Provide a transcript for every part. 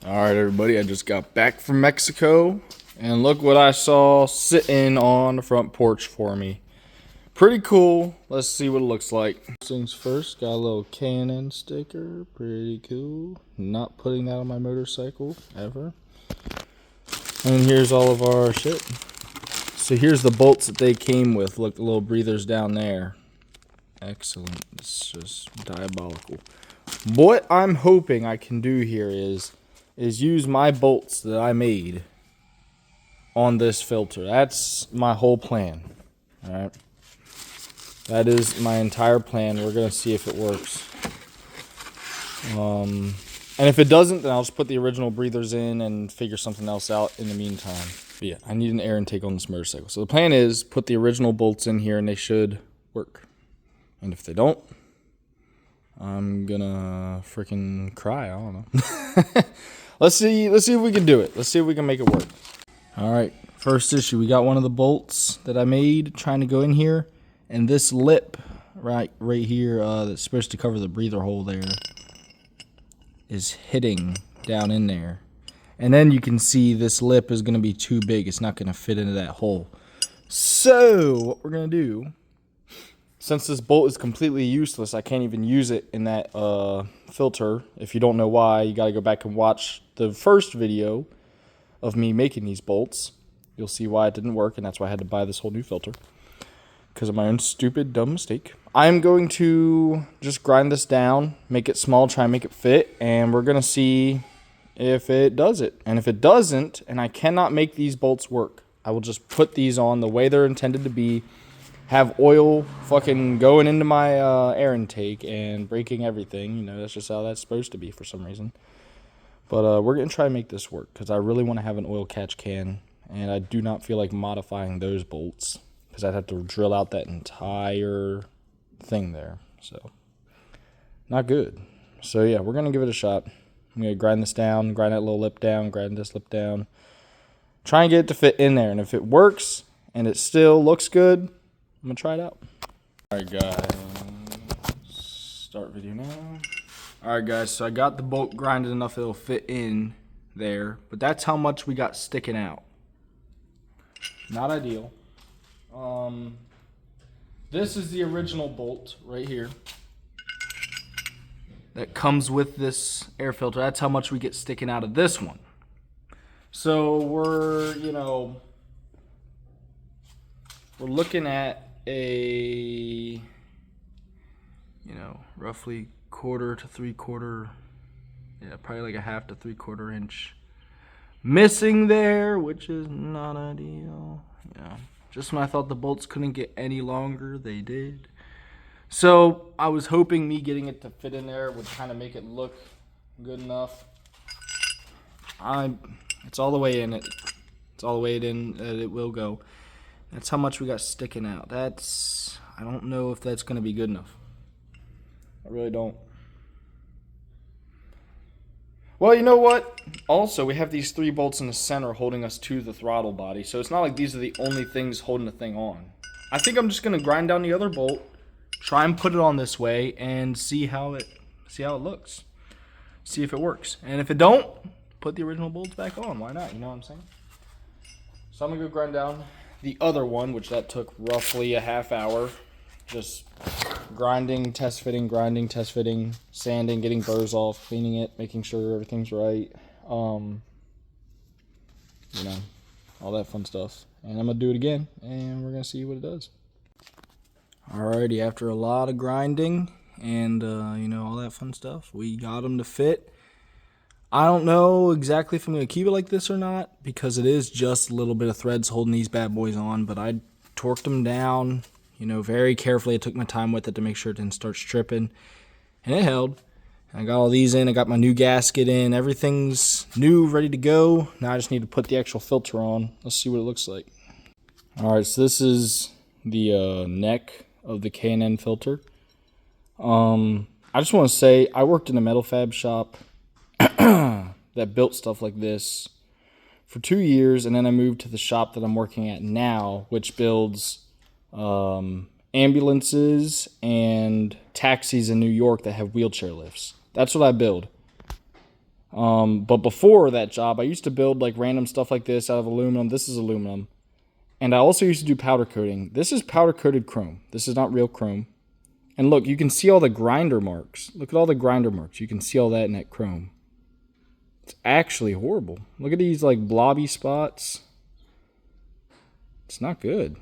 Alright everybody, I just got back from Mexico and look what I saw sitting on the front porch for me. Pretty cool. Let's see what it looks like. First things first, got a little K&N sticker. Pretty cool. Not putting that on my motorcycle ever. And here's all of our shit. So here's the bolts that they came with. Look, the little breathers down there. Excellent. It's just diabolical. What I'm hoping I can do here is use my bolts that I made on this filter. That's my whole plan. Alright. That is my entire plan. We're going to see if it works. And if it doesn't, then I'll just put the original breathers in and figure something else out in the meantime. But yeah, I need an air intake on this motorcycle. So the plan is put the original bolts in here and they should work. And if they don't, I'm gonna freaking cry. I don't know. Let's see if we can do it. Let's see if we can make it work. All right, first issue. We got one of the bolts that I made trying to go in here, and this lip right here that's supposed to cover the breather hole there is hitting down in there. And then you can see this lip is gonna be too big. It's not gonna fit into that hole. So what we're gonna do, since this bolt is completely useless, I can't even use it in that filter. If you don't know why, you gotta go back and watch the first video of me making these bolts. You'll see why it didn't work, and that's why I had to buy this whole new filter. Because of my own stupid, dumb mistake. I'm going to just grind this down, make it small, try and make it fit, and we're gonna see if it does it. And if it doesn't, and I cannot make these bolts work, I will just put these on the way they're intended to be, have oil fucking going into my air intake and breaking everything. You know, that's just how that's supposed to be for some reason. But we're going to try and make this work because I really want to have an oil catch can. And I do not feel like modifying those bolts because I'd have to drill out that entire thing there. So, not good. So, yeah, we're going to give it a shot. I'm going to grind this down, grind that little lip down, grind this lip down. Try and get it to fit in there. And if it works and it still looks good, I'm going to try it out. Alright guys, start video now. Alright guys, so I got the bolt grinded enough it'll fit in there, but that's how much we got sticking out. Not ideal. This is the original bolt right here that comes with this air filter. That's how much we get sticking out of this one. So we're looking at a, roughly quarter to 3/4, yeah, probably like a half to 3/4 inch missing there, which is not ideal. Just when I thought the bolts couldn't get any longer, they did. So I was hoping me getting it to fit in there would kind of make it look good enough. It's all the way in it. It's all the way in that it will go. That's how much we got sticking out. I don't know if that's going to be good enough. I really don't. Well, you know what? Also, we have these 3 bolts in the center holding us to the throttle body. So it's not like these are the only things holding the thing on. I think I'm just going to grind down the other bolt, try and put it on this way, and see how it looks. See if it works. And if it don't, put the original bolts back on. Why not? You know what I'm saying? So I'm going to go grind down the other one, which that took roughly a half hour. Just grinding, test fitting, sanding, getting burrs off, cleaning it, making sure everything's right. All that fun stuff. And I'm going to do it again, and we're going to see what it does. Alrighty, after a lot of grinding and, all that fun stuff, we got them to fit. I don't know exactly if I'm going to keep it like this or not because it is just a little bit of threads holding these bad boys on, but I torqued them down, very carefully. I took my time with it to make sure it didn't start stripping, and it held. I got all these in. I got my new gasket in. Everything's new, ready to go. Now I just need to put the actual filter on. Let's see what it looks like. All right, so this is the neck of the K&N filter. I just want to say I worked in a metal fab shop that built stuff like this for 2 years, and then I moved to the shop that I'm working at now, which builds ambulances and taxis in New York that have wheelchair lifts. That's what I build. But before that job, I used to build like random stuff like this out of aluminum. This is aluminum. And I also used to do powder coating. This is powder coated chrome. This is not real chrome. And look, you can see all the grinder marks. Look at all the grinder marks. You can see all that in that chrome. It's actually horrible. Look at these like blobby spots. It's not good.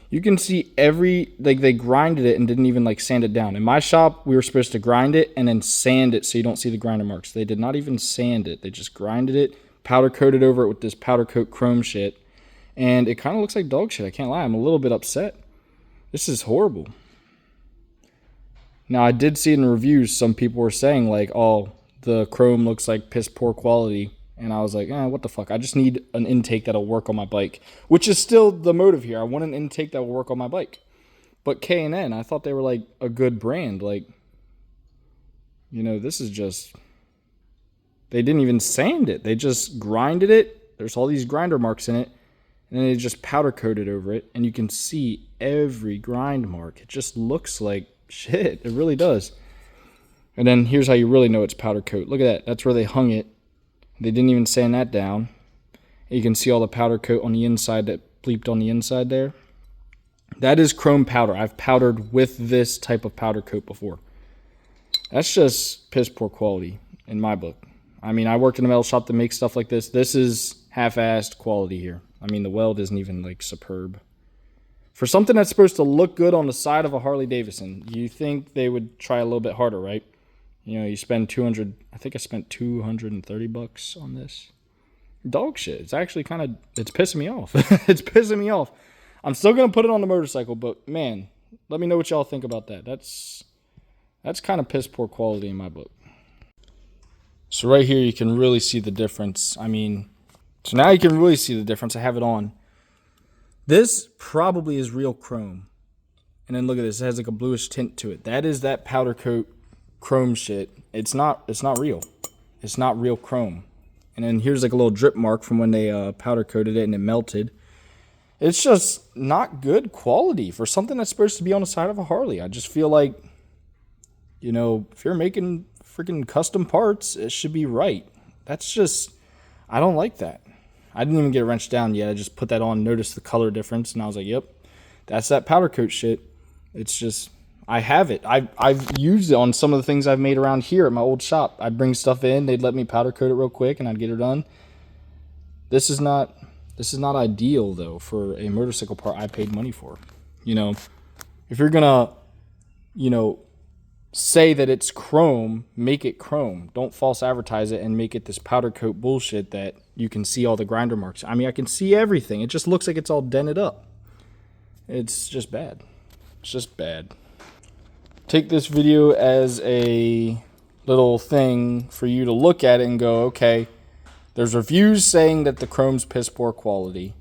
You can see like they grinded it and didn't even like sand it down. In my shop, we were supposed to grind it and then sand it so you don't see the grinder marks. They did not even sand it. They just grinded it, powder coated over it with this powder coat chrome shit. And it kind of looks like dog shit. I can't lie. I'm a little bit upset. This is horrible. Now, I did see in reviews, some people were saying like, oh, the chrome looks like piss poor quality. And I was like, what the fuck? I just need an intake that'll work on my bike, which is still the motive here. I want an intake that will work on my bike. But K&N, I thought they were like a good brand. Like, this is just, they didn't even sand it. They just grinded it. There's all these grinder marks in it. And then they just powder coated over it. And you can see every grind mark. It just looks like shit. It really does. And then here's how you really know it's powder coat. Look at that. That's where they hung it. They didn't even sand that down. You can see all the powder coat on the inside that bleeped on the inside there. That is chrome powder. I've powdered with this type of powder coat before. That's just piss poor quality in my book. I mean, I worked in a metal shop that makes stuff like this. This is half-assed quality here. I mean, the weld isn't even like superb. For something that's supposed to look good on the side of a Harley Davidson, you think they would try a little bit harder, right? You spend 200, I think I spent $230 on this. Dog shit. It's actually it's pissing me off. It's pissing me off. I'm still going to put it on the motorcycle, but man, let me know what y'all think about that. That's kind of piss poor quality in my book. So right here, you can really see the difference. I mean, so now you can really see the difference. I have it on. This probably is real chrome. And then look at this. It has like a bluish tint to it. That is that powder coat chrome shit. It's not real. It's not real chrome. And then here's like a little drip mark from when they powder coated it and it melted. It's just not good quality for something that's supposed to be on the side of a Harley. I just feel like, if you're making freaking custom parts, it should be right. That's just, I don't like that. I didn't even get it wrenched down yet. I just put that on, noticed the color difference, and I was like, yep, that's that powder coat shit. It's just, I have it. I've used it on some of the things I've made around here at my old shop. I'd bring stuff in, they'd let me powder coat it real quick, and I'd get it done. This is not ideal, though, for a motorcycle part I paid money for. If you're going to, say that it's chrome, make it chrome. Don't false advertise it and make it this powder coat bullshit that you can see all the grinder marks. I mean, I can see everything. It just looks like it's all dented up. It's just bad. It's just bad. Take this video as a little thing for you to look at it and go, okay, there's reviews saying that the chrome's piss poor quality.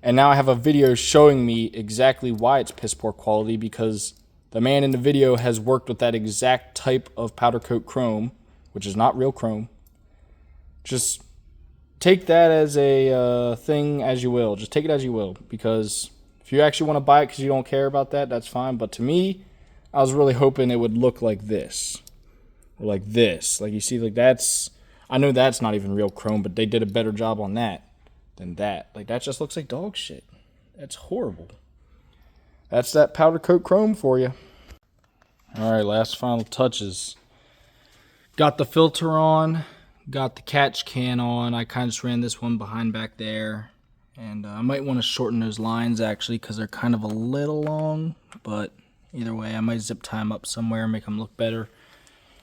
And now I have a video showing me exactly why it's piss poor quality, because the man in the video has worked with that exact type of powder coat chrome, which is not real chrome. Just take that as a thing as you will. Just take it as you will, because if you actually want to buy it because you don't care about that, that's fine. But to me, I was really hoping it would look like this. Or like this. Like you see, like that's, I know that's not even real chrome, but they did a better job on that than that. Like that just looks like dog shit. That's horrible. That's that powder coat chrome for you. All right, last final touches. Got the filter on, got the catch can on. I kind of just ran this one behind back there. And I might want to shorten those lines actually, because they're kind of a little long. But either way, I might zip tie them up somewhere and make them look better.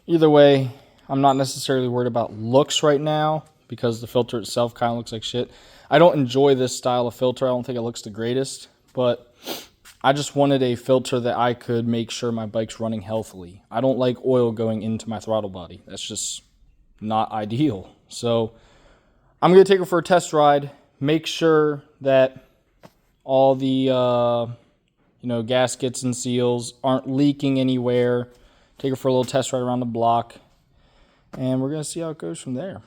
Either way, I'm not necessarily worried about looks right now, because the filter itself kind of looks like shit. I don't enjoy this style of filter. I don't think it looks the greatest, but I just wanted a filter that I could make sure my bike's running healthily. I don't like oil going into my throttle body. That's just not ideal. So I'm going to take it for a test ride, make sure that all the gaskets and seals aren't leaking anywhere. Take it for a little test ride around the block, and we're going to see how it goes from there.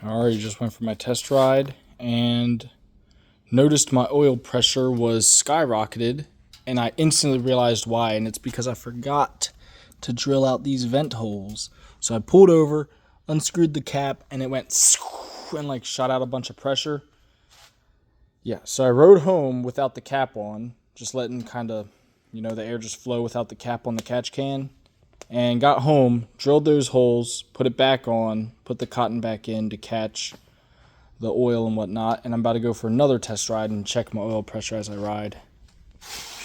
I already just went for my test ride and noticed my oil pressure was skyrocketed, and I instantly realized why, and it's because I forgot to drill out these vent holes. So I pulled over, unscrewed the cap, and it went and like shot out a bunch of pressure. Yeah, so I rode home without the cap on, just letting kind of, the air just flow without the cap on the catch can. And got home, drilled those holes, put it back on, put the cotton back in to catch the oil and whatnot. And I'm about to go for another test ride and check my oil pressure as I ride.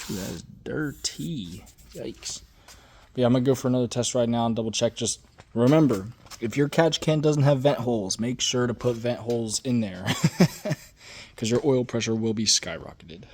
Ooh, that is dirty. Yikes. But yeah, I'm going to go for another test ride now and double check. Just remember, if your catch can doesn't have vent holes, make sure to put vent holes in there. Because your oil pressure will be skyrocketed.